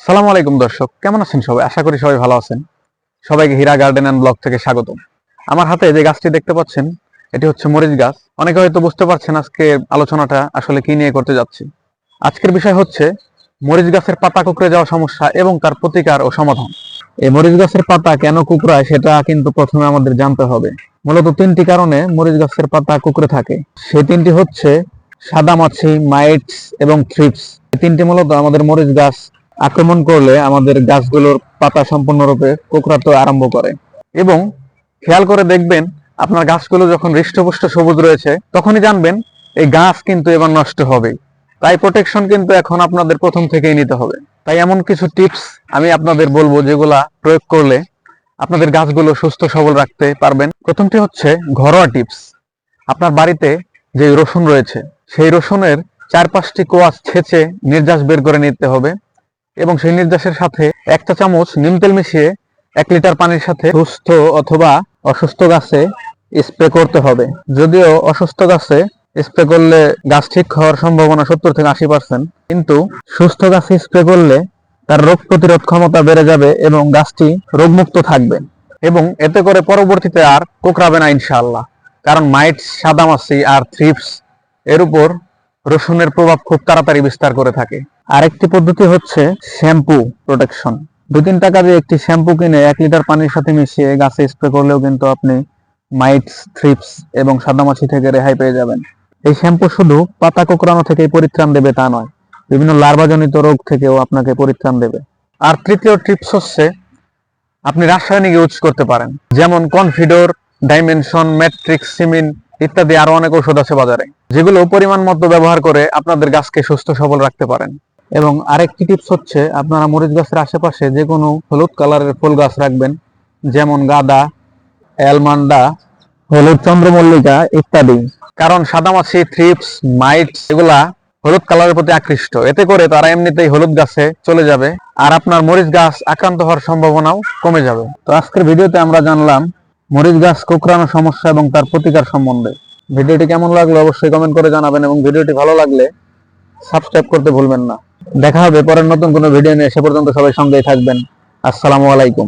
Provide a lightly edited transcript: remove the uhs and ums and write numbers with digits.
সালামু আলাইকুম দর্শক, কেমন আছেন সবাই? আশা করি সবাই ভালো আছেন। সবাইকে হীরা গার্ডেন অ্যান্ড ব্লগ থেকে স্বাগতম। আমার হাতে যে গাছটি দেখতে পাচ্ছেন, এটি হচ্ছে মরিচ গাছ। অনেকে হয়তো বুঝতে পারছেন আজকে আলোচনাটা আসলে কি নিয়ে করতে যাচ্ছি। আজকের বিষয় হচ্ছে মরিচ গাছের পাতা কুঁকড়ে যাওয়া সমস্যা এবং তার প্রতিকার ও সমাধান। এই মরিচ গাছের পাতা কেন কুঁকড়ায় সেটা কিন্তু প্রথমে আমাদের জানতে হবে। মূলত তিনটি কারণে মরিচ গাছের পাতা কুঁকড়ে থাকে। সেই তিনটি হচ্ছে সাদামাছি, মাইটস এবং থ্রিপস। এই তিনটি মূলত আমাদের মরিচ গাছ আক্রমণ করলে আমাদের গাছগুলোর পাতা সম্পূর্ণরূপে কোঁকড়াতে আরম্ভ করে। এবং খেয়াল করে দেখবেন, আপনার গাছগুলো যখন হৃষ্টপুষ্ট সবুজ রয়েছে তখনই জানবেন এই গাছ কিন্তু এবার নষ্ট হবে। তাই প্রোটেকশন কিন্তু এখন আপনাদের প্রথম থেকেই নিতে হবে। তাই এমন কিছু টিপস আমি আপনাদের বলবো যেগুলা প্রয়োগ করলে আপনাদের গাছগুলো সুস্থ সবল রাখতে পারবেন। প্রথমটি হচ্ছে ঘরোয়া টিপস। আপনার বাড়িতে যে রসুন রয়েছে সেই রসুনের 4-5টি কোয়াশ ছেঁচে নির্যাস বের করে নিতে হবে এবং সেই নির্যাসের সাথে 1 চা চামচ নিম তেল মিশিয়ে 1 লিটার পানির সাথে সুস্থ অথবা অসুস্থ গাছে স্প্রে করতে হবে। যদিও অসুস্থ গাছে স্প্রে করলে গাছ ঠিক হওয়ার সম্ভাবনা 70 থেকে 80%, কিন্তু সুস্থ গাছে স্প্রে করলে তার রোগ প্রতিরোধ ক্ষমতা বেড়ে যাবে এবং গাছটি রোগমুক্ত থাকবে এবং এতে করে পরবর্তীতে আর কোঁকড়াবে না ইনশাআল্লাহ। কারণ মাইটস, সাদামাছি আর থ্রিপস এর উপর রসুনের প্রভাব খুব তাড়াতাড়ি বিস্তার করে থাকে। আরেকটি পদ্ধতি হচ্ছে শ্যাম্পু প্রোটেকশন। 2-3 টাকা দিয়ে একটি শ্যাম্পু কিনে 1 লিটার পানির সাথে মিশিয়ে গাছে স্প্রে করলেও কিন্তু আপনি মাইটস, থ্রিপস এবং সাদামাছি থেকে রেহাই পেয়ে যাবেন। এই শ্যাম্পু শুধু পাতা কোঁকড়ানো থেকেই পরিত্রাণ দেবে তা নয়, বিভিন্ন লার্ভাজনিত রোগ থেকেও আপনাকে পরিত্রাণ দেবে। আর তৃতীয় টিপস হচ্ছে আপনি রাসায়নিক ইউজ করতে পারেন, যেমন কনফিডোর, ডাইমেনশন, ম্যাট্রিক্স, সিমিন ইত্যাদি আরো অনেক ঔষধ আছে বাজারে, যেগুলো পরিমাণ মতো ব্যবহার করে আপনাদের গাছকে সুস্থ সবল রাখতে পারেন। এবং আরেকটি টিপস হচ্ছে আপনারা মরিচ গাছের আশেপাশে যে কোনো হলুদ কালারের ফুল গাছ রাখবেন, যেমন গাঁদা, অ্যালমান্ডা, হলুদ চন্দ্রমল্লিকা ইত্যাদি। কারণ সাদামাছি, থ্রিপস, মাইটস এগুলা হলুদ কালারের প্রতি আকৃষ্ট, এতে করে তারা এমনিতেই হলুদ গাছে চলে যাবে আর আপনার মরিচ গাছ আক্রান্ত হওয়ার সম্ভাবনাও কমে যাবে। তো আজকের ভিডিওতে আমরা জানলাম মরিচ গাছ কোঁকড়ানো সমস্যা এবং তার প্রতিকার সম্বন্ধে। ভিডিওটি কেমন লাগলো অবশ্যই কমেন্ট করে জানাবেন এবং ভিডিওটি ভালো লাগলে সাবস্ক্রাইব করতে ভুলবেন না। দেখা হবে পরের নতুন কোনো ভিডিও নিয়ে। সে পর্যন্ত সবাই সঙ্গেই থাকবেন। আসসালামু আলাইকুম।